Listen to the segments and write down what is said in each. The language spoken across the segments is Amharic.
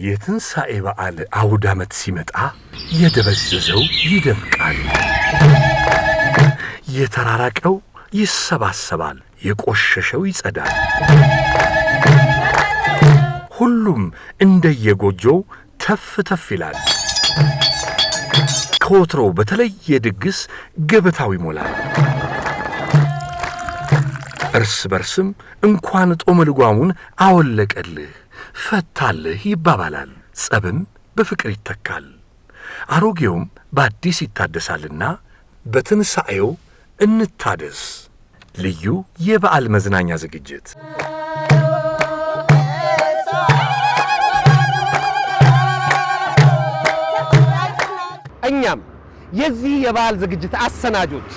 የትንሣኤ በዓል አውደ ዓመት ሲመጣ የደበዘዘው ይደምቃል፣ የተራራቀው ይሰባሰባል፣ የቆሸሸው ይጸዳል። ሁሉም እንደየጎጆው ተፍ ተፍ ይላል። ከወትሮው በተለየ ድግስ ገበታው ይሞላል። እርስ በርስም እንኳን ጦመ ልጓሙን አወለቀልህ ፈታልህ ይባባላል። ጸብም በፍቅር ይተካል። አሮጌውም በአዲስ ይታደሳልና በትንሣኤው እንታደስ። ልዩ የበዓል መዝናኛ ዝግጅት እኛም የዚህ የበዓል ዝግጅት አሰናጆች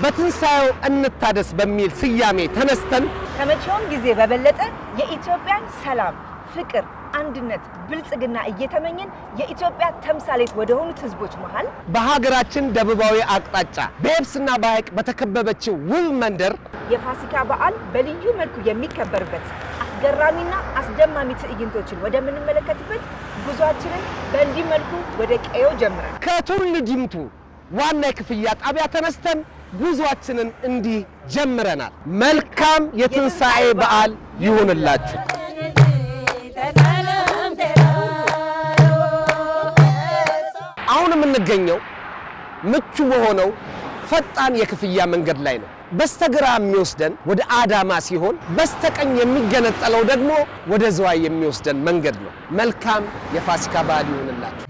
በትንሣኤው እንታደስ በሚል ስያሜ ተነስተን ከመቼውም ጊዜ በበለጠ የኢትዮጵያን ሰላም፣ ፍቅር፣ አንድነት፣ ብልጽግና እየተመኘን የኢትዮጵያ ተምሳሌት ወደ ሆኑት ህዝቦች መሃል በሀገራችን ደቡባዊ አቅጣጫ በየብስና በሐይቅ በተከበበችው ውብ መንደር የፋሲካ በዓል በልዩ መልኩ የሚከበርበት አስገራሚና አስደማሚ ትዕይንቶችን ወደምንመለከትበት ጉዟችንን በእንዲህ መልኩ ወደ ቀዮ ጀምረን ከቱሉ ዲምቱ ዋና የክፍያ ጣቢያ ተነስተን ጉዟችንን እንዲህ ጀምረናል። መልካም የትንሣኤ በዓል ይሁንላችሁ። አሁን የምንገኘው ምቹ በሆነው ፈጣን የክፍያ መንገድ ላይ ነው። በስተግራ የሚወስደን ወደ አዳማ ሲሆን በስተቀኝ የሚገነጠለው ደግሞ ወደ ዝዋይ የሚወስደን መንገድ ነው። መልካም የፋሲካ በዓል ይሁንላችሁ።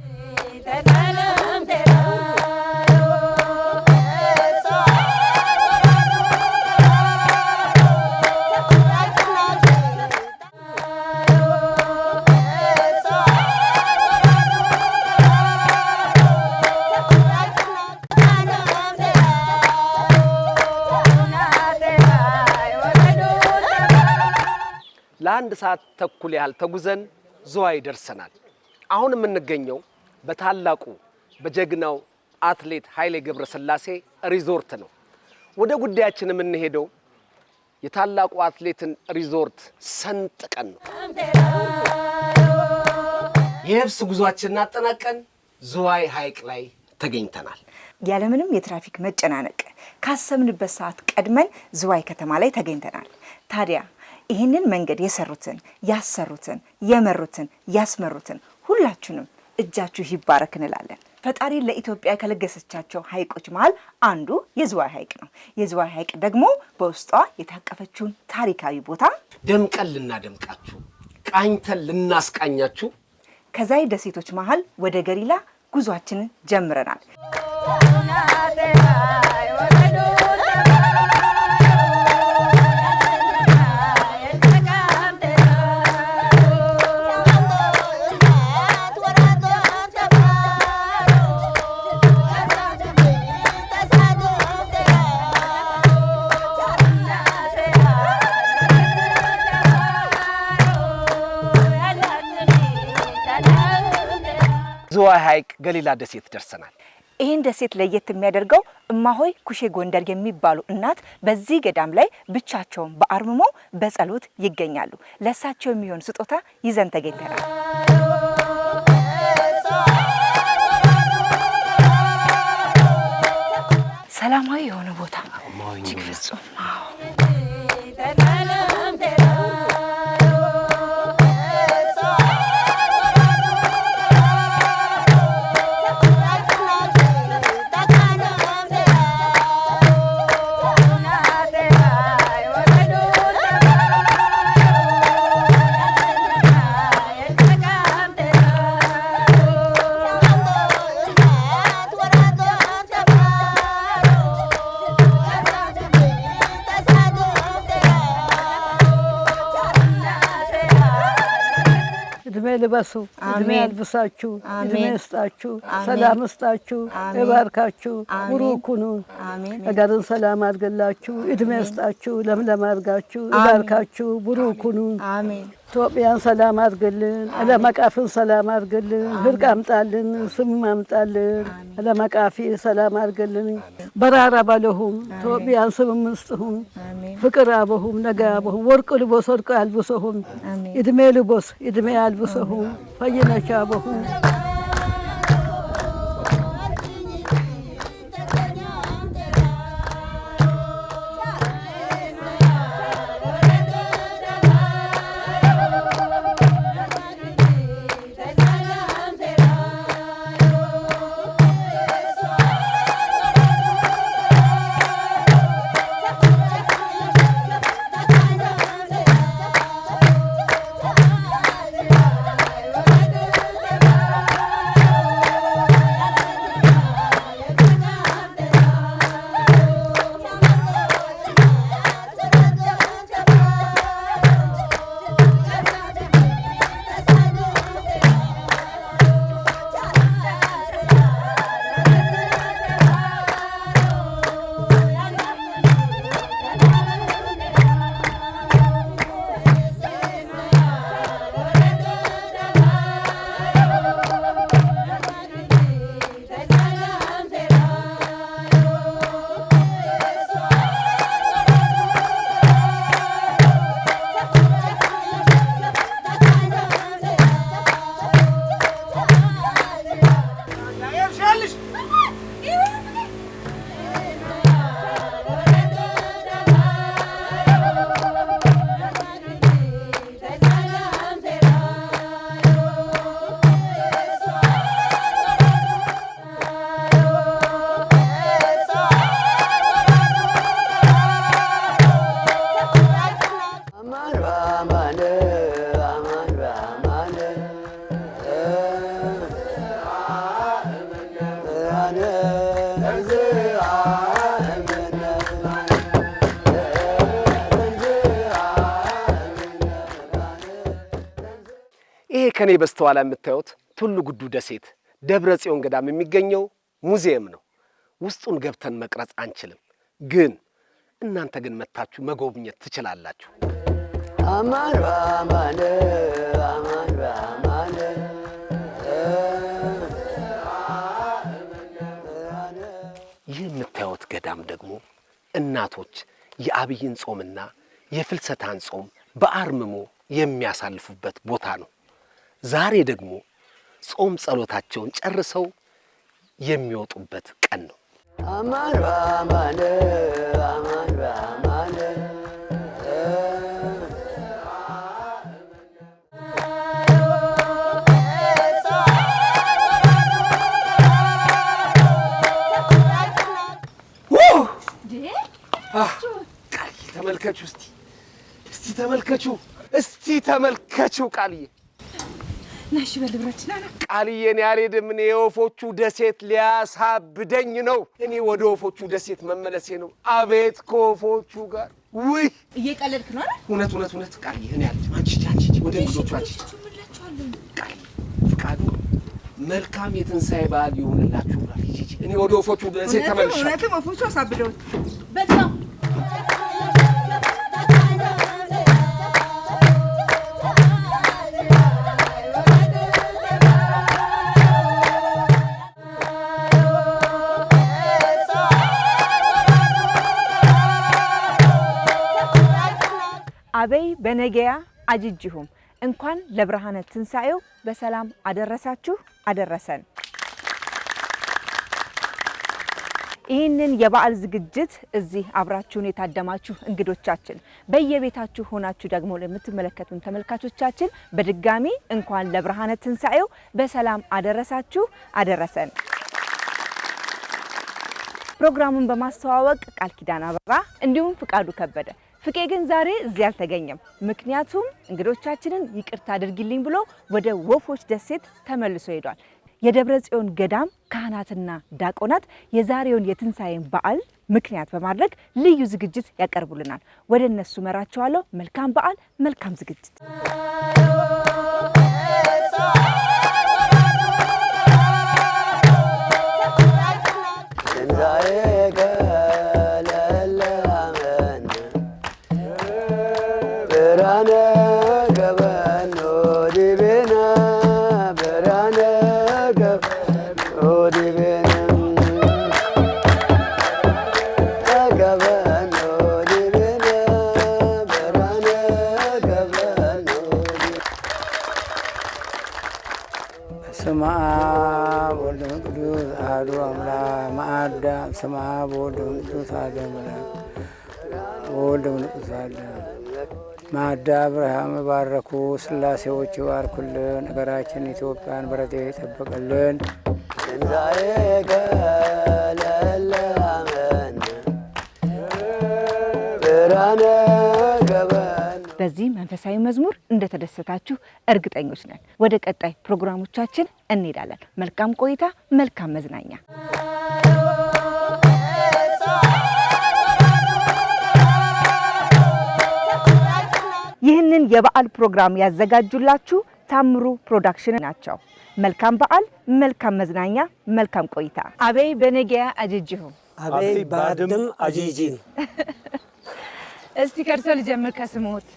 ለአንድ ሰዓት ተኩል ያህል ተጉዘን ዝዋይ ደርሰናል። አሁን የምንገኘው በታላቁ በጀግናው አትሌት ኃይሌ ገብረስላሴ ሪዞርት ነው። ወደ ጉዳያችን የምንሄደው የታላቁ አትሌትን ሪዞርት ሰንጥቀን ነው። የየብስ ጉዟችንን አጠናቀን ዝዋይ ሐይቅ ላይ ተገኝተናል። ያለምንም የትራፊክ መጨናነቅ ካሰብንበት ሰዓት ቀድመን ዝዋይ ከተማ ላይ ተገኝተናል። ታዲያ ይህንን መንገድ የሰሩትን፣ ያሰሩትን፣ የመሩትን፣ ያስመሩትን ሁላችሁንም እጃችሁ ይባረክ እንላለን። ፈጣሪ ለኢትዮጵያ ከለገሰቻቸው ሐይቆች መሃል አንዱ የዝዋይ ሐይቅ ነው። የዝዋይ ሐይቅ ደግሞ በውስጧ የታቀፈችውን ታሪካዊ ቦታ ደምቀን ልናደምቃችሁ፣ ቃኝተን ልናስቃኛችሁ ከዛይ ደሴቶች መሃል ወደ ገሊላ ጉዟችንን ጀምረናል። ዝዋይ ሐይቅ ገሊላ ደሴት ደርሰናል። ይህን ደሴት ለየት የሚያደርገው እማሆይ ኩሼ ጎንደር የሚባሉ እናት በዚህ ገዳም ላይ ብቻቸውን በአርምሞ በጸሎት ይገኛሉ። ለእሳቸው የሚሆን ስጦታ ይዘን ተገኝተናል። ሰላማዊ የሆነ ቦታ እጅግ ፍጹም ልበሱ እድሜ ያልብሳችሁ እድሜ ይስጣችሁ ሰላም ይስጣችሁ ይባርካችሁ ቡሩክ ሁኑ አገርን ሰላም አድርግላችሁ እድሜ ይስጣችሁ ለምለም አድርጋችሁ ይባርካችሁ ቡሩክ ሁኑ ኢትዮጵያን ሰላም አድርግልን አለማቃፍን ሰላም አድርግልን ህርቅ አምጣልን ስም አምጣልን አለማቃፊ ሰላም አድርግልን በራራ ባለሁም ኢትዮጵያን ስም ምስጥሁም ፍቅር አበሁም ነገ አበሁም ወርቅ ልቦስ ወርቅ አልብሰሁም እድሜ ልቦስ እድሜ አልብሰሁም ፈይነቻ አበሁም ይሄ ከኔ በስተኋላ የምታዩት ቱሉ ጉዱ ደሴት ደብረ ጽዮን ገዳም የሚገኘው ሙዚየም ነው። ውስጡን ገብተን መቅረጽ አንችልም፣ ግን እናንተ ግን መታችሁ መጎብኘት ትችላላችሁ። አማን ባማነ አማን ባማነ ይህ የምታዩት ገዳም ደግሞ እናቶች የአብይን ጾምና የፍልሰታን ጾም በአርምሞ የሚያሳልፉበት ቦታ ነው። ዛሬ ደግሞ ጾም ጸሎታቸውን ጨርሰው የሚወጡበት ቀን ነው። አማን ባማነ አማን ባማነ ተመልከቹ እስቲ ተመልከቹ እስቲ ተመልከቹ ቃልዬ ናሽ በልብራችን አላ ቃልዬ እኔ አልሄድም። እኔ የወፎቹ ደሴት ሊያሳብደኝ ነው። እኔ ወደ ወፎቹ ደሴት መመለሴ ነው። አቤት ከወፎቹ ጋር ውይ እየቀለድክ ነው አይደል? እውነት ቃልዬ እኔ አንቺ ወደ እንግዶቹ አንቺ ቃልዬ ፍቃዱ መልካም የትንሣኤ በዓል ይሁንላችሁ። እኔ ወደ ወፎቹ ደሴት ተመልሻለሁ። እውነትም ወፎቹ አሳብደው በጣም አበይ በነገያ አጅጅሁም እንኳን ለብርሃነ ትንሣኤው በሰላም አደረሳችሁ አደረሰን። ይህንን የበዓል ዝግጅት እዚህ አብራችሁን የታደማችሁ እንግዶቻችን በየቤታችሁ ሆናችሁ ደግሞ ለምትመለከቱን ተመልካቾቻችን በድጋሚ እንኳን ለብርሃነ ትንሣኤው በሰላም አደረሳችሁ አደረሰን። ፕሮግራሙን በማስተዋወቅ ቃል ኪዳን አበራ እንዲሁም ፍቃዱ ከበደ። ፍቄ ግን ዛሬ እዚህ አልተገኘም። ምክንያቱም እንግዶቻችንን ይቅርታ አድርጊልኝ ብሎ ወደ ወፎች ደሴት ተመልሶ ሄዷል። የደብረ ጽዮን ገዳም ካህናትና ዲያቆናት የዛሬውን የትንሣኤን በዓል ምክንያት በማድረግ ልዩ ዝግጅት ያቀርቡልናል። ወደ እነሱ መራቸዋለሁ። መልካም በዓል፣ መልካም ዝግጅት። ገበ በስመ አብ ወወልድ ወመንፈስ ቅዱስ አሐዱ አምላክ ማዕዳ በስመ አብ ወወልድ ወመንፈስ ቅዱስ አሐዱ አምላክ ወወልድ ወመንፈስ ቅዱስ አሐዱ ማዕዳ አብርሃም ባረኩ ሥላሴዎች ይባርኩልን። ሀገራችን ኢትዮጵያን በረድኤት ይጠብቅልን። በዚህ መንፈሳዊ መዝሙር እንደተደሰታችሁ እርግጠኞች ነን። ወደ ቀጣይ ፕሮግራሞቻችን እንሄዳለን። መልካም ቆይታ፣ መልካም መዝናኛ። ይህንን የበዓል ፕሮግራም ያዘጋጁላችሁ ታምሩ ፕሮዳክሽን ናቸው። መልካም በዓል፣ መልካም መዝናኛ፣ መልካም ቆይታ። አበይ በነገያ አጅጅሁ አበይ ባድም አጂጂ። እስቲ ከርሶ ልጀምር። ከስሞት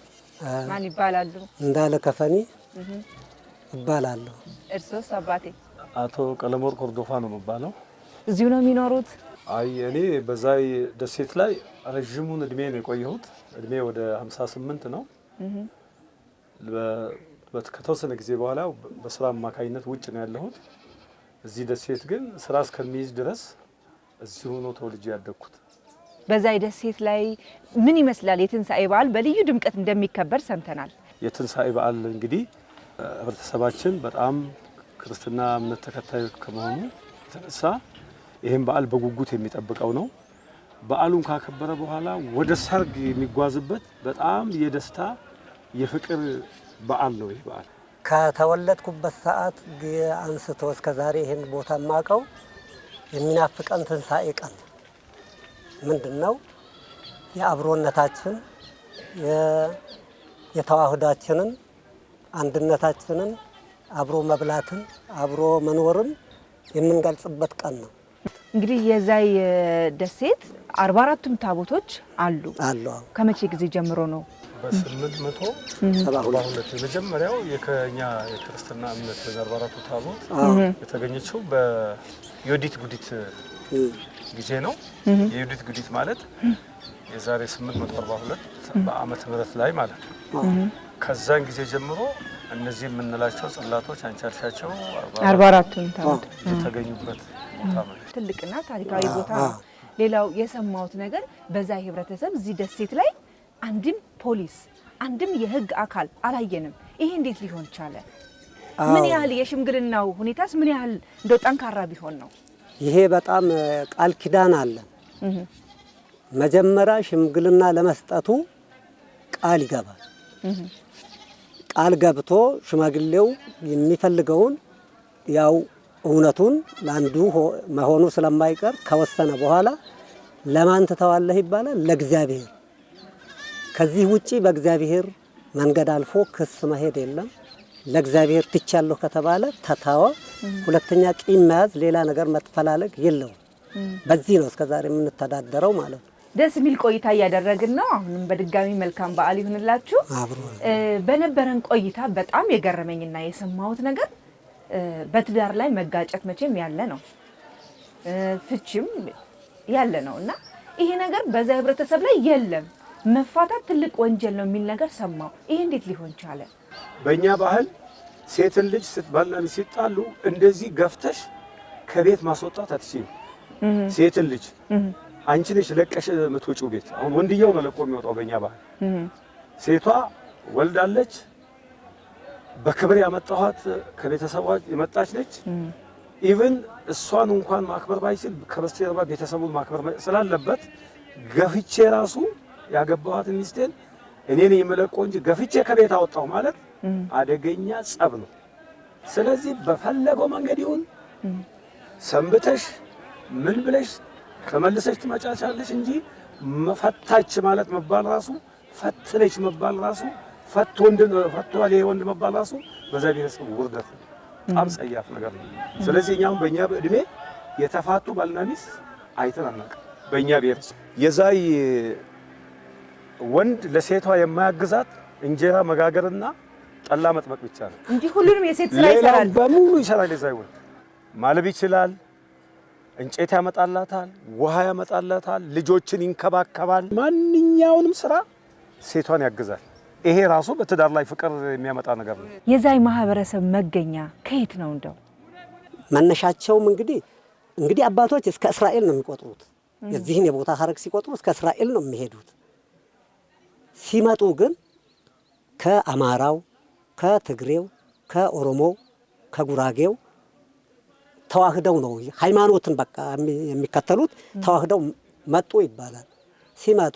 ማን ይባላሉ? እንዳለ ከፈኒ ይባላሉ። እርሶስ አባቴ? አቶ ቀለመወርቅ ኮርዶፋ ነው የሚባለው። እዚሁ ነው የሚኖሩት? አይ እኔ በዛይ ደሴት ላይ ረጅሙን እድሜ ነው የቆየሁት። እድሜ ወደ 58 ነው። ከተወሰነ ጊዜ በኋላ በስራ አማካኝነት ውጭ ነው ያለሁት። እዚህ ደሴት ግን ስራ እስከሚይዝ ድረስ እዚሁ ነው ተወልጄ ያደግኩት። በዛይ ደሴት ላይ ምን ይመስላል? የትንሳኤ በዓል በልዩ ድምቀት እንደሚከበር ሰምተናል። የትንሳኤ በዓል እንግዲህ ህብረተሰባችን በጣም ክርስትና እምነት ተከታይ ከመሆኑ የተነሳ ይህም በዓል በጉጉት የሚጠብቀው ነው። በዓሉን ካከበረ በኋላ ወደ ሰርግ የሚጓዝበት በጣም የደስታ የፍቅር በዓል ነው። ይህ በዓል ከተወለድኩበት ሰዓት አንስቶ እስከ ዛሬ ይህን ቦታ የማውቀው የሚናፍቀን ትንሳኤ ቀን ምንድነው? የአብሮነታችን የተዋህዳችንን አንድነታችንን አብሮ መብላትን አብሮ መኖርን የምንገልጽበት ቀን ነው። እንግዲህ የዛይ ደሴት 44ቱም ታቦቶች አሉ። ከመቼ ጊዜ ጀምሮ ነው? በ872 የመጀመሪያው የከኛ የክርስትና እምነት 44ቱ ታቦት የተገኘችው በዮዲት ጉዲት ጊዜ ነው። የዮዲት ጉዲት ማለት የዛሬ 842 በዓመተ ምህረት ላይ ማለት ነው። ከዛን ጊዜ ጀምሮ እነዚህ የምንላቸው ጽላቶች አንቻርሻቸው 44ቱም ታቦት የተገኙበት ቦታ ነው። ትልቅና ታሪካዊ ቦታ ነው። ሌላው የሰማሁት ነገር በዛ ህብረተሰብ እዚህ ደሴት ላይ አንድም ፖሊስ አንድም የህግ አካል አላየንም። ይሄ እንዴት ሊሆን ቻለ? ምን ያህል የሽምግልናው ሁኔታስ ምን ያህል እንደው ጠንካራ ቢሆን ነው? ይሄ በጣም ቃል ኪዳን አለ። መጀመሪያ ሽምግልና ለመስጠቱ ቃል ይገባል። ቃል ገብቶ ሽማግሌው የሚፈልገውን ያው እውነቱን ለአንዱ መሆኑ ስለማይቀር ከወሰነ በኋላ ለማን ትተዋለህ ይባላል? ለእግዚአብሔር። ከዚህ ውጪ በእግዚአብሔር መንገድ አልፎ ክስ መሄድ የለም። ለእግዚአብሔር ትቻለሁ ከተባለ ተታወ። ሁለተኛ ቂም መያዝ፣ ሌላ ነገር መተፈላለግ የለው። በዚህ ነው እስከዛሬ የምንተዳደረው ማለት ነው። ደስ የሚል ቆይታ እያደረግን ነው። አሁንም በድጋሚ መልካም በዓል ይሁንላችሁ። በነበረን ቆይታ በጣም የገረመኝና የሰማሁት ነገር በትዳር ላይ መጋጨት መቼም ያለ ነው፣ ፍቺም ያለ ነው እና ይሄ ነገር በዛ ህብረተሰብ ላይ የለም። መፋታት ትልቅ ወንጀል ነው የሚል ነገር ሰማሁ። ይሄ እንዴት ሊሆን ቻለ? በእኛ ባህል ሴትን ልጅ ስትባልና ሲጣሉ እንደዚህ ገፍተሽ ከቤት ማስወጣት አትችይም። ሴትን ልጅ አንቺ ነሽ ለቀሽ የምትወጪው ቤት። አሁን ወንድየው ነው ለቆ የሚወጣው በእኛ ባህል። ሴቷ ወልዳለች፣ በክብር ያመጣኋት ከቤተሰቧ የመጣች ነች። ኢቭን እሷን እንኳን ማክበር ባይችል ከበስተጀርባ ቤተሰቡን ማክበር ስላለበት ገፍቼ ራሱ ያገባኋት ሚስቴን እኔ ነኝ የምለቀው እንጂ ገፍቼ ከቤት አወጣሁ ማለት አደገኛ ጸብ ነው። ስለዚህ በፈለገው መንገድ ይሁን ሰንብተሽ ምን ብለሽ ከመልሰሽ ትመጫቻለሽ እንጂ መፈታች ማለት መባል ራሱ ፈትነች መባል ራሱ ፈቷል ወንድ መባል ራሱ በዛ ቤተሰብ ውርደት በጣም ጸያፍ ነገር ነው። ስለዚህ እኛም በእኛ እድሜ የተፋቱ ባልና ሚስት አይተን አናውቅም። በእኛ ቤተሰብ የዛይ ወንድ ለሴቷ የማያግዛት እንጀራ መጋገርና ጠላ መጥመቅ ብቻ ነው እንጂ ሁሉንም የሴት ስራ ይሰራል። በሙሉ ይሰራል። የዛይ ወንድ ማለብ ይችላል፣ እንጨት ያመጣላታል፣ ውሃ ያመጣላታል፣ ልጆችን ይንከባከባል። ማንኛውንም ስራ ሴቷን ያግዛል። ይሄ ራሱ በትዳር ላይ ፍቅር የሚያመጣ ነገር ነው። የዛይ ማህበረሰብ መገኛ ከየት ነው? እንደው መነሻቸውም እንግዲህ አባቶች እስከ እስራኤል ነው የሚቆጥሩት። የዚህን የቦታ ሀረግ ሲቆጥሩ እስከ እስራኤል ነው የሚሄዱት። ሲመጡ ግን ከአማራው፣ ከትግሬው፣ ከኦሮሞው፣ ከጉራጌው ተዋህደው ነው ሃይማኖትን በቃ የሚከተሉት ተዋህደው መጡ ይባላል። ሲመጡ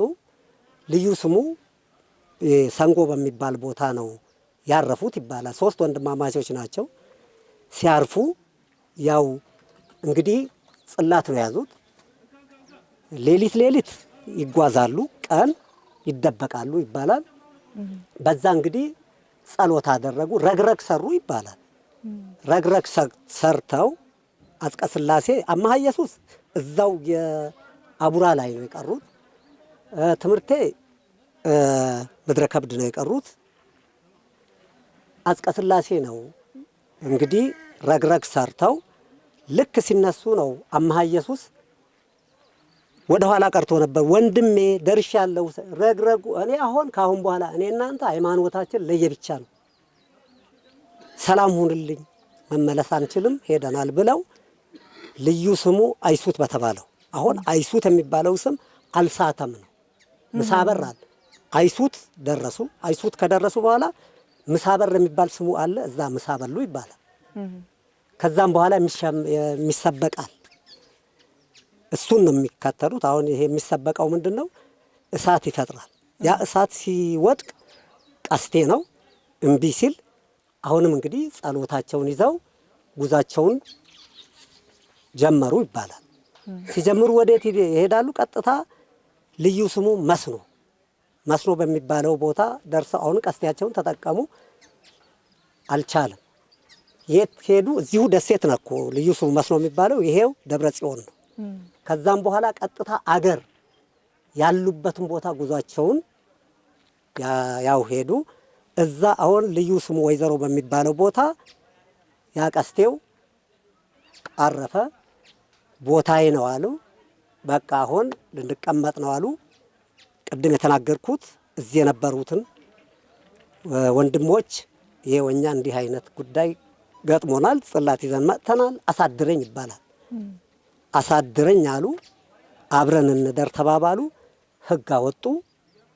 ልዩ ስሙ ሰንጎ በሚባል ቦታ ነው ያረፉት ይባላል። 3 ወንድማማቾች ናቸው። ሲያርፉ ያው እንግዲህ ጽላት ነው የያዙት። ሌሊት ይጓዛሉ፣ ቀን ይደበቃሉ ይባላል። በዛ እንግዲህ ጸሎት አደረጉ፣ ረግረግ ሰሩ ይባላል። ረግረግ ሰርተው አጽቀ ሥላሴ አምሃ ኢየሱስ እዛው የአቡራ ላይ ነው የቀሩት። ትምህርቴ ምድረ ከብድ ነው የቀሩት። አጽቀ ሥላሴ ነው እንግዲህ ረግረግ ሰርተው ልክ ሲነሱ ነው አምሃ ኢየሱስ ወደ ኋላ ቀርቶ ነበር። ወንድሜ ደርሻለሁ፣ ረግረጉ እኔ ካሁን በኋላ እኔ እናንተ ሃይማኖታችን ለየብቻ ነው፣ ሰላም ሁንልኝ፣ መመለስ አንችልም፣ ሄደናል ብለው ልዩ ስሙ አይሱት በተባለው አሁን አይሱት የሚባለው ስም አልሳተም ነው። ምሳበር አለ አይሱት ደረሱ። አይሱት ከደረሱ በኋላ ምሳበር የሚባል ስሙ አለ። እዛ ምሳበሉ ይባላል። ከዛም በኋላ የሚሰበቃል። እሱን ነው የሚከተሉት። አሁን ይሄ የሚሰበቀው ምንድነው? እሳት ይፈጥራል። ያ እሳት ሲወድቅ ቀስቴ ነው እምቢ ሲል አሁንም እንግዲህ ጸሎታቸውን ይዘው ጉዛቸውን ጀመሩ ይባላል። ሲጀምሩ ወዴት ይሄዳሉ? ቀጥታ ልዩ ስሙ መስኖ በሚባለው ቦታ ደርሰው አሁን ቀስቴያቸውን ተጠቀሙ። አልቻለም። የት ሄዱ? እዚሁ ደሴት ነኮ ልዩ ስሙ መስኖ የሚባለው ይሄው ደብረ ጽዮን ነው። ከዛም በኋላ ቀጥታ አገር ያሉበትን ቦታ ጉዟቸውን ያው ሄዱ። እዛ አሁን ልዩ ስሙ ወይዘሮ በሚባለው ቦታ ያ ቀስቴው አረፈ። ቦታዬ ነው አሉ። በቃ አሁን ልንቀመጥ ነው አሉ። ቅድም የተናገርኩት እዚህ የነበሩትን ወንድሞች ይሄው እኛ እንዲህ አይነት ጉዳይ ገጥሞናል፣ ጽላት ይዘን መጥተናል፣ አሳድረኝ ይባላል። አሳድረኝ አሉ። አብረን እንደር ተባባሉ። ሕግ አወጡ፣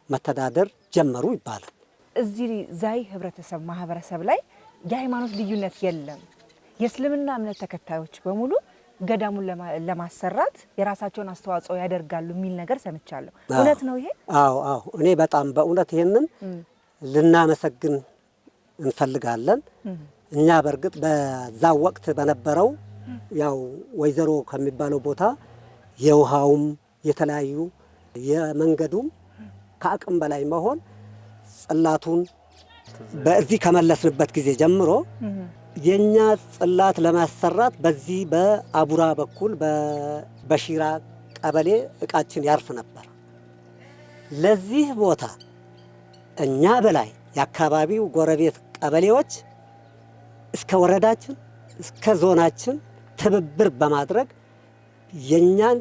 መተዳደር ጀመሩ ይባላል። እዚህ ዛይ ህብረተሰብ ማህበረሰብ ላይ የሃይማኖት ልዩነት የለም። የእስልምና እምነት ተከታዮች በሙሉ ገዳሙን ለማሰራት የራሳቸውን አስተዋጽኦ ያደርጋሉ የሚል ነገር ሰምቻለሁ። እውነት ነው ይሄ? አዎ እኔ በጣም በእውነት ይሄንን ልናመሰግን እንፈልጋለን። እኛ በርግጥ በዛ ወቅት በነበረው ያው ወይዘሮ ከሚባለው ቦታ የውሃውም የተለያዩ የመንገዱም ከአቅም በላይ መሆን ጽላቱን በዚህ ከመለስንበት ጊዜ ጀምሮ የኛ ጽላት ለማሰራት በዚህ በአቡራ በኩል በሺራ ቀበሌ እቃችን ያርፍ ነበር። ለዚህ ቦታ እኛ በላይ የአካባቢው ጎረቤት ቀበሌዎች እስከ ወረዳችን እስከ ዞናችን ትብብር በማድረግ የኛን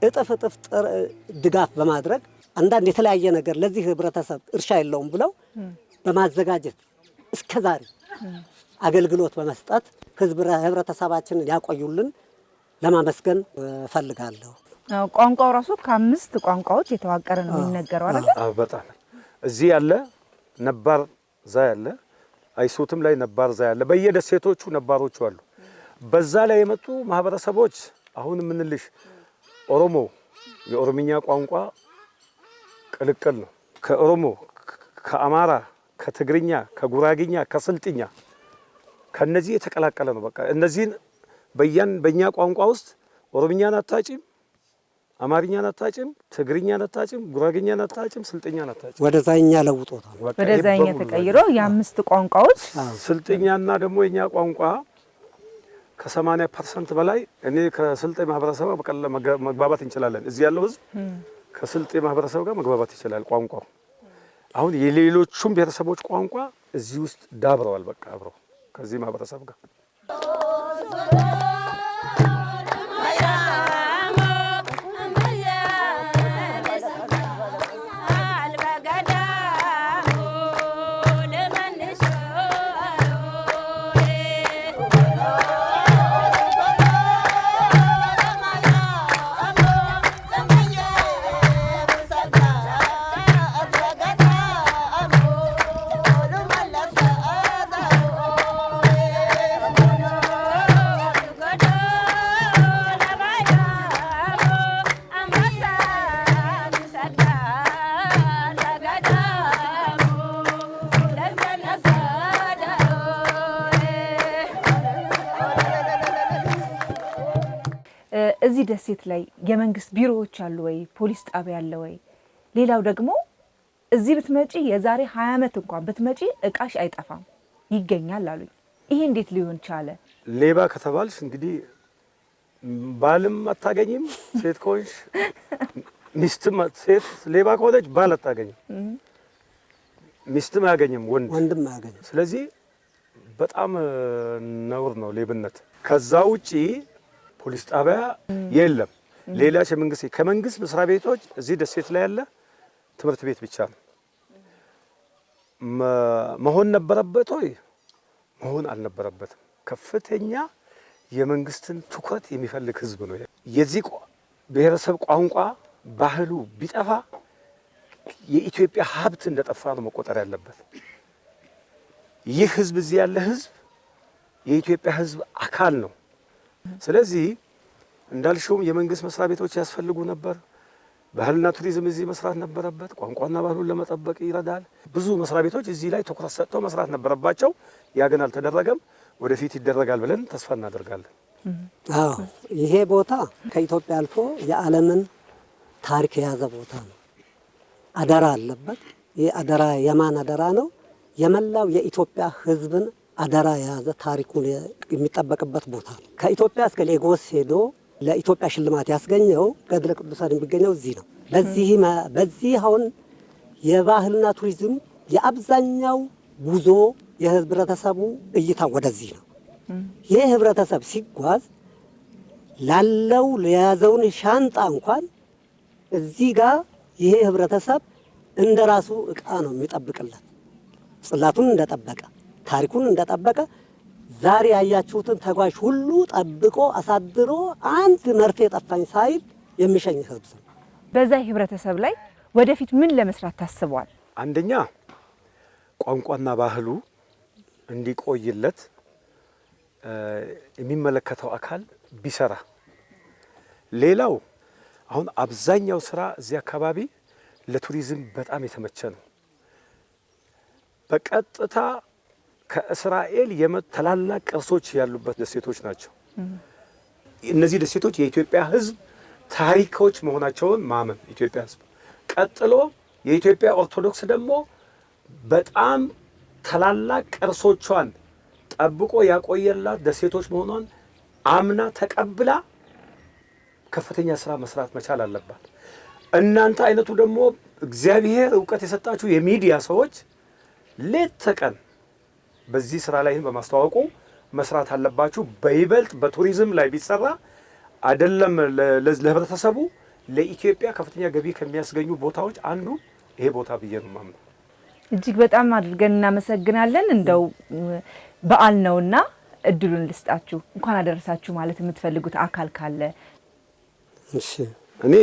እጥፍ ድጋፍ በማድረግ አንዳንድ የተለያየ ነገር ለዚህ ህብረተሰብ እርሻ የለውም ብለው በማዘጋጀት እስከዛሬ አገልግሎት በመስጠት ህብረተሰባችንን ያቆዩልን ለማመስገን ፈልጋለሁ። ቋንቋው ራሱ ከ5 ቋንቋዎች የተዋቀረ ነው የሚነገረው አይደል? አዎ በጣም እዚህ ያለ ነባር ዛ ያለ አይሱትም ላይ ነባር ዛ ያለ በየደሴቶቹ ነባሮቹ አሉ። በዛ ላይ የመጡ ማህበረሰቦች አሁን ምንልሽ ኦሮሞ የኦሮምኛ ቋንቋ ቅልቅል ነው። ከኦሮሞ ከአማራ ከትግርኛ ከጉራግኛ ከስልጥኛ ከነዚህ የተቀላቀለ ነው። በቃ እነዚህን በእኛ ቋንቋ ውስጥ ኦሮምኛን አታጭም፣ አማርኛን አታጭም፣ ትግርኛን አታጭም፣ ጉራግኛን አታጭም፣ ስልጥኛን አታጭም። ወደዛኛ ለውጦታል። ወደዛኛ ተቀይሮ የ5 ቋንቋዎች ስልጥኛና ደግሞ የኛ ቋንቋ ከ80% በላይ እኔ ከስልጤ ማህበረሰብ በቀላሉ መግባባት እንችላለን። እዚህ ያለው ህዝብ ከስልጤ ማህበረሰብ ጋር መግባባት ይችላል። ቋንቋው አሁን የሌሎቹም ብሔረሰቦች ቋንቋ እዚህ ውስጥ ዳብረዋል። በቃ አብረው ከዚህ ማህበረሰብ ጋር እዚህ ደሴት ላይ የመንግስት ቢሮዎች አሉ ወይ? ፖሊስ ጣቢያ አለ ወይ? ሌላው ደግሞ እዚህ ብትመጪ የዛሬ 20 ዓመት እንኳን ብትመጪ እቃሽ አይጠፋም ይገኛል አሉኝ። ይሄ እንዴት ሊሆን ቻለ? ሌባ ከተባልሽ እንግዲህ ባልም አታገኝም፣ ሴት ከሆንሽ ሚስትም ሴት ሌባ ከሆነች ባል አታገኝም፣ ሚስትም አያገኝም፣ ወንድም አያገኝም። ስለዚህ በጣም ነውር ነው ሌብነት። ከዛ ውጪ ፖሊስ ጣቢያ የለም። ሌላ ከመንግስት መስሪያ ቤቶች እዚህ ደሴት ላይ ያለ ትምህርት ቤት ብቻ ነው። መሆን ነበረበት ወይ? መሆን አልነበረበትም። ከፍተኛ የመንግስትን ትኩረት የሚፈልግ ህዝብ ነው። የዚህ ብሔረሰብ ቋንቋ ባህሉ ቢጠፋ የኢትዮጵያ ሀብት እንደጠፋ ነው መቆጠር ያለበት። ይህ ህዝብ እዚህ ያለ ህዝብ የኢትዮጵያ ህዝብ አካል ነው። ስለዚህ እንዳልሽውም የመንግስት መስሪያ ቤቶች ያስፈልጉ ነበር። ባህልና ቱሪዝም እዚህ መስራት ነበረበት። ቋንቋና ባህሉን ለመጠበቅ ይረዳል። ብዙ መስሪያ ቤቶች እዚህ ላይ ትኩረት ሰጥተው መስራት ነበረባቸው። ያ ግን አልተደረገም። ወደፊት ይደረጋል ብለን ተስፋ እናደርጋለን። አዎ ይሄ ቦታ ከኢትዮጵያ አልፎ የዓለምን ታሪክ የያዘ ቦታ ነው። አደራ አለበት። ይህ አደራ የማን አደራ ነው? የመላው የኢትዮጵያ ህዝብን አደራ የያዘ ታሪኩን የሚጠበቅበት ቦታ ነው። ከኢትዮጵያ እስከ ሌጎስ ሄዶ ለኢትዮጵያ ሽልማት ያስገኘው ገድለ ቅዱሳን የሚገኘው እዚህ ነው። በዚህ አሁን የባህልና ቱሪዝም የአብዛኛው ጉዞ የህብረተሰቡ እይታ ወደዚህ ነው። ይህ ህብረተሰብ ሲጓዝ ላለው ለያዘውን ሻንጣ እንኳን እዚህ ጋር ይሄ ህብረተሰብ እንደራሱ እቃ ነው የሚጠብቅለት። ጽላቱን እንደጠበቀ ታሪኩን እንደጠበቀ ዛሬ ያያችሁትን ተጓዥ ሁሉ ጠብቆ አሳድሮ አንድ መርፌ ጠፋኝ ሳይል የሚሸኝ ህዝብ ነው። በዛ ህብረተሰብ ላይ ወደፊት ምን ለመስራት ታስቧል? አንደኛ ቋንቋና ባህሉ እንዲቆይለት የሚመለከተው አካል ቢሰራ። ሌላው አሁን አብዛኛው ስራ እዚህ አካባቢ ለቱሪዝም በጣም የተመቸ ነው። በቀጥታ ከእስራኤል የመጡ ታላላቅ ቅርሶች ያሉበት ደሴቶች ናቸው። እነዚህ ደሴቶች የኢትዮጵያ ህዝብ ታሪኮች መሆናቸውን ማመን ኢትዮጵያ ህዝብ፣ ቀጥሎ የኢትዮጵያ ኦርቶዶክስ ደግሞ በጣም ታላላቅ ቅርሶቿን ጠብቆ ያቆየላት ደሴቶች መሆኗን አምና ተቀብላ ከፍተኛ ስራ መስራት መቻል አለባት። እናንተ አይነቱ ደግሞ እግዚአብሔር እውቀት የሰጣችሁ የሚዲያ ሰዎች ሌት ተቀን በዚህ ስራ ላይ በማስተዋወቁ መስራት አለባችሁ። በይበልጥ በቱሪዝም ላይ ቢሰራ አይደለም ለህብረተሰቡ ለኢትዮጵያ ከፍተኛ ገቢ ከሚያስገኙ ቦታዎች አንዱ ይሄ ቦታ ብዬ ነው የማምነው። እጅግ በጣም አድርገን እናመሰግናለን። እንደው በዓል ነውና እድሉን ልስጣችሁ፣ እንኳን አደረሳችሁ ማለት የምትፈልጉት አካል ካለ? እሺ፣ እኔ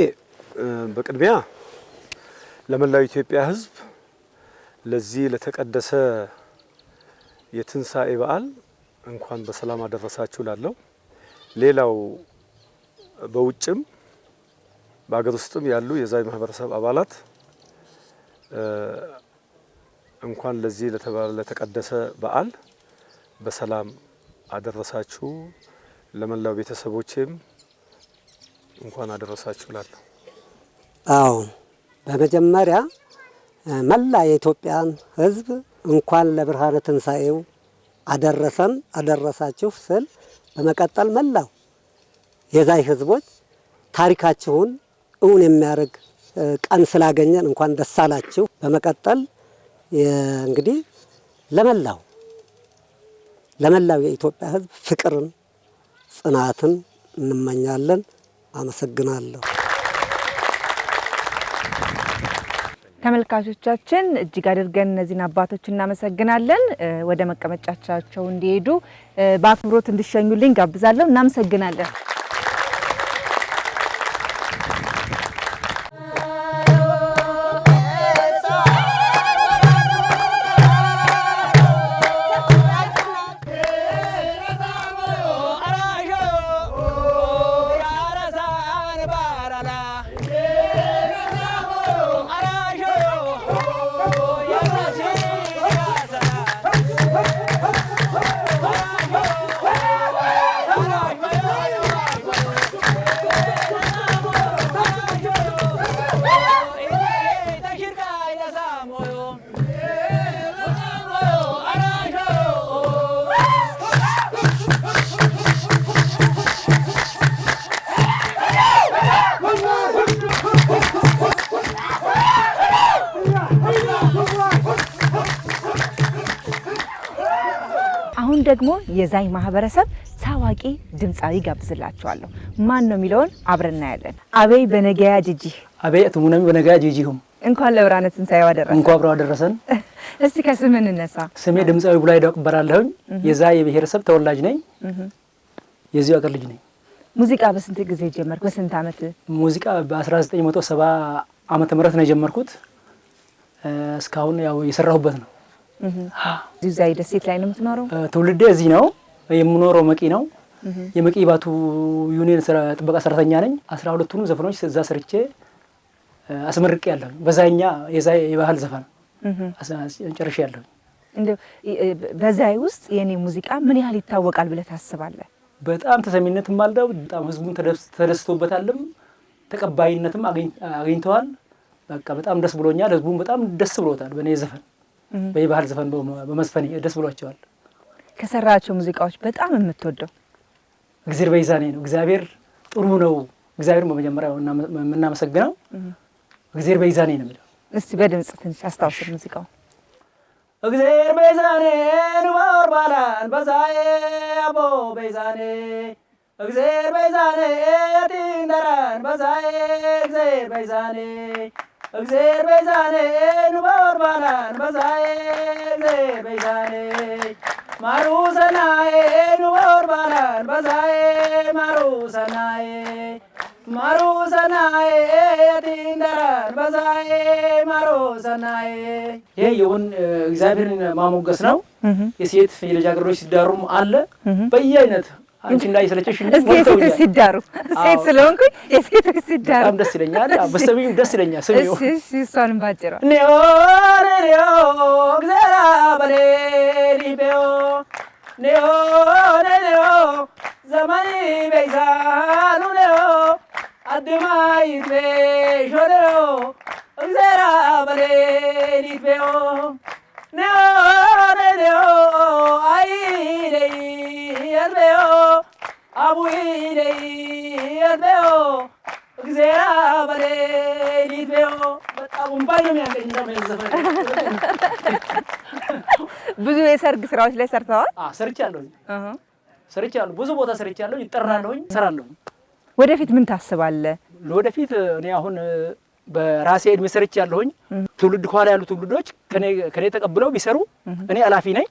በቅድሚያ ለመላው ኢትዮጵያ ህዝብ ለዚህ ለተቀደሰ የትንሳኤ በዓል እንኳን በሰላም አደረሳችሁ ላለው። ሌላው በውጭም በአገር ውስጥም ያሉ የዛይ ማህበረሰብ አባላት እንኳን ለዚህ ለተቀደሰ በዓል በሰላም አደረሳችሁ። ለመላው ቤተሰቦቼም እንኳን አደረሳችሁ ላለው። አዎ በመጀመሪያ መላ የኢትዮጵያን ህዝብ እንኳን ለብርሃነ ትንሳኤው አደረሰን አደረሳችሁ ስል፣ በመቀጠል መላው የዛይ ህዝቦች ታሪካችሁን እውን የሚያደርግ ቀን ስላገኘን እንኳን ደስ አላችሁ። በመቀጠል እንግዲህ ለመላው የኢትዮጵያ ህዝብ ፍቅርን፣ ጽናትን እንመኛለን። አመሰግናለሁ። ተመልካቾቻችን እጅግ አድርገን እነዚህን አባቶች እናመሰግናለን። ወደ መቀመጫቸው እንዲሄዱ በአክብሮት እንዲሸኙልኝ ጋብዛለሁ። እናመሰግናለን። ደግሞ የዛኝ ማህበረሰብ ታዋቂ ድምፃዊ ጋብዝላችኋለሁ። ማን ነው የሚለውን አብረን እናያለን። አበይ በነገያ ጂጂ አበይ እቱሙነሚ በነገያ ጂጂሁም እንኳን ለብርሃነ ትንሣኤው አደረሰን። እንኳን አብረው አደረሰን። እስቲ ከስም እንነሳ። ስሜ ድምፃዊ ቡላይ ዳውቅ እባላለሁኝ። የዛይ ብሔረሰብ ተወላጅ ነኝ። የዚሁ አገር ልጅ ነኝ። ሙዚቃ በስንት ጊዜ ጀመርክ? በስንት ዓመት? ሙዚቃ በ1970 ዓመተ ምህረት ነው የጀመርኩት። እስካሁን ያው የሰራሁበት ነው። እዚህ ዛይ ደሴት ላይ ነው የምትኖረው? ትውልዴ እዚህ ነው። የምኖረው መቂ ነው። የመቂ ባቱ ዩኒየን ጥበቃ ሰራተኛ ነኝ። 12ቱን ዘፈኖች እዛ ሰርቼ አስመርቄ ያለሁ። በዛኛ የዛይ የባህል ዘፈን ጨርሼ ያለሁ። እንዴ በዛይ ውስጥ የኔ ሙዚቃ ምን ያህል ይታወቃል ብለህ ታስባለህ? በጣም ተሰሚነትም አለው። በጣም ህዝቡን ተደስቶበታልም ተቀባይነትም አግኝተዋል። በቃ በጣም ደስ ብሎኛል። ህዝቡን በጣም ደስ ብሎታል። በኔ ዘፈን በባህል ዘፈን በመስፈን ደስ ብሏቸዋል። ከሰራቸው ሙዚቃዎች በጣም የምትወደው? እግዚአብሔር በይዛኔ ነው። እግዚአብሔር ጥሩ ነው። እግዚአብሔርን በመጀመሪያ የምናመሰግነው እግዚአብሔር በይዛኔ ነው የሚለው። እስቲ በድምጽ ትንሽ አስታውስ ሙዚቃው። እግዚአብሔር በይዛኔ ንዋር ባላን በዛዬ አቦ በይዛኔ እግዚአብሔር በይዛኔ ቲንደራን በዛዬ እግዚአብሔር በይዛኔ እግዚአብሔር በይዛኔ ንዋር ባላን በዛዬ እግዚአብሔር በይዛኔ ማሩ ሰናዬ ንዋር ባላን በዛዬ ማሩ ሰናዬ ማሩ ሰናዬ ቲንደራን በዛዬ ማሩ ሰናዬ። ይሄ የውን እግዚአብሔርን ማሞገስ ነው። የሴት የልጃገረዶች ሲዳሩም አለ በየአይነት አንቺ እንዳይሰለችሽ እስቲ የሴቶች ሲዳሩ ሴት ስለሆንኩኝ የሴቶች ሲዳሩ በጣም ደስ ይለኛል። በሰሚው ደስ ይለኛል። ሰሚው እሺ እሷንም ባጭሩ ኔኦ ኔኦ እግዚአብሔር በሌሊ ቤኦ ኔኦ ኔኦ ዘመኒ በይዛኑ ኔኦ አድማይ ቤሾኔኦ እግዚአብሔር በሌሊ ቤኦ ኔኦ ኔኦ አይሌ የቤኦ አቡይሌ የቤኦ እግዚአብሔር በሌሊት ቤኦ በጣም ባይ ነው ያለኝ ዘፈን። ብዙ የሰርግ ስራዎች ላይ ሰርተዋል? ሰርቻለሁ። ብዙ ቦታ ሰርቻለሁ። ይጠራለሁ፣ እሰራለሁ። ወደፊት ምን ታስባለህ? ወደፊት እኔ አሁን በራሴ እድሜ ሰርቻለሁኝ። ትውልድ ኋላ ያሉ ትውልዶች ከኔ ተቀብለው ቢሰሩ እኔ አላፊ ነኝ።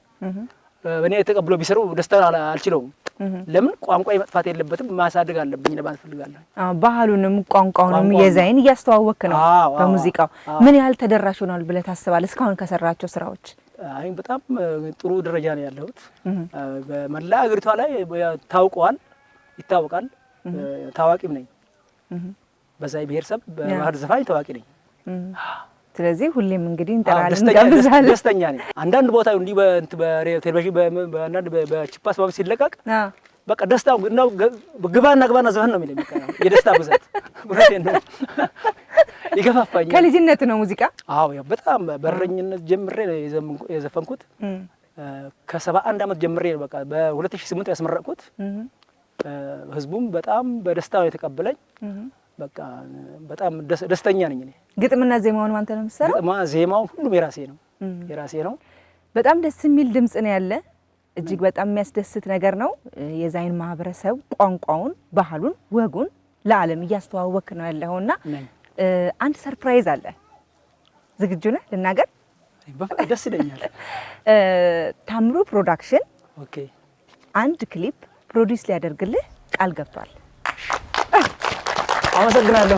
እኔ ተቀብለው ቢሰሩ ደስታ አልችለውም። ለምን ቋንቋ መጥፋት የለበትም፣ ማሳደግ አለብኝ ለማለት ፈልጋለሁ። ባህሉንም ቋንቋውንም የዛይን እያስተዋወክ ነው በሙዚቃው። ምን ያህል ተደራሽ ሆኗል ብለህ ታስባለህ እስካሁን ከሰራቸው ስራዎች? አይ በጣም ጥሩ ደረጃ ነው ያለሁት። በመላ አገሪቷ ላይ ይታወቃል። ታዋቂም ነኝ። በዛይ ብሔረሰብ በባህል ዘፋኝ ታዋቂ ነኝ። ስለዚህ ሁሌም እንግዲህ እንጠራለን፣ እንጋብዛለን። ደስተኛ ነኝ። አንዳንድ ቦታ እንዲህ በቴሌቪዥን በአንዳንድ በቺፓስ ባብ ሲለቀቅ በቃ ደስታው ነው። ግባና ዘፈን ነው የሚለኝ። የደስታ ብዛት ብራቴን ነው ይገፋፋኛል። ከልጅነት ነው ሙዚቃ? አዎ ያው በጣም በረኝነት ጀምሬ የዘፈንኩት ከ71 ዓመት ጀምሬ በቃ በ2008 ያስመረቅኩት። ህዝቡም በጣም በደስታ ነው የተቀበለኝ። በቃ በጣም ደስተኛ ነኝ እኔ። ግጥምና ዜማውን አንተ ነው የምትሰራው? ግጥማ ዜማው ሁሉም የራሴ ነው። በጣም ደስ የሚል ድምጽ ነው ያለ። እጅግ በጣም የሚያስደስት ነገር ነው። የዛይን ማህበረሰብ ቋንቋውን፣ ባህሉን፣ ወጉን ለዓለም እያስተዋወክ ነው ያለውና አንድ ሰርፕራይዝ አለ። ዝግጁ ነህ ልናገር? ደስ ይለኛል። ታምሩ ፕሮዳክሽን ኦኬ አንድ ክሊፕ ፕሮዲዩስ ሊያደርግልህ ቃል ገብቷል። አመሰግናለሁ።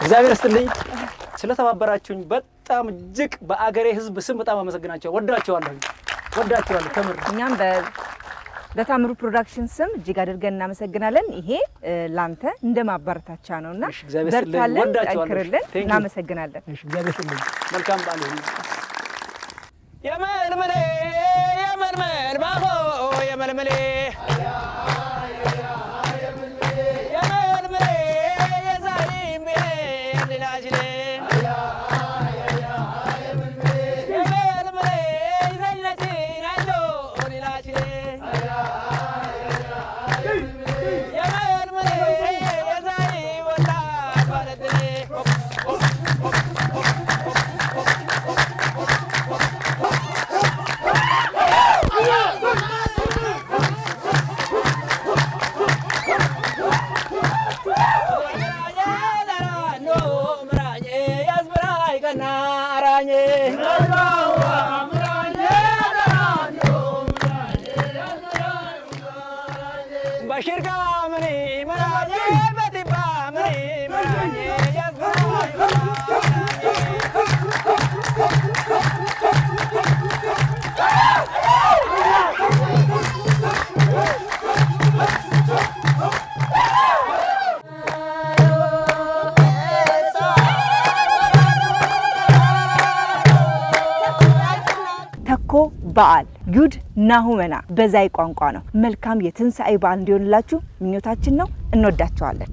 እግዚአብሔር ይስጥልኝ ስለተባበራችሁኝ በጣም እጅግ በአገሬ ህዝብ ስም በጣም አመሰግናለሁ። ወዳችኋለሁ። ተምር እኛም በታምሩ ፕሮዳክሽን ስም እጅግ አድርገን እናመሰግናለን። ይሄ ላንተ እንደማበረታቻ ነውና በርታለን፣ ጠንክርልን። እናመሰግናለን። እሺ እግዚአብሔር ይስጥልኝ። መልካም በዓል ይሁን። የመልመሌ ባሆ የመልመሌ Yeah! ናራኝ በሽርጋ ምኒ መራኝ በቲባ ምኒ መራኝ ተኮ በዓል ዩድ ናሁመና በዛይ ቋንቋ ነው። መልካም የትንሣኤ በዓል እንዲሆንላችሁ ምኞታችን ነው። እንወዳችኋለን።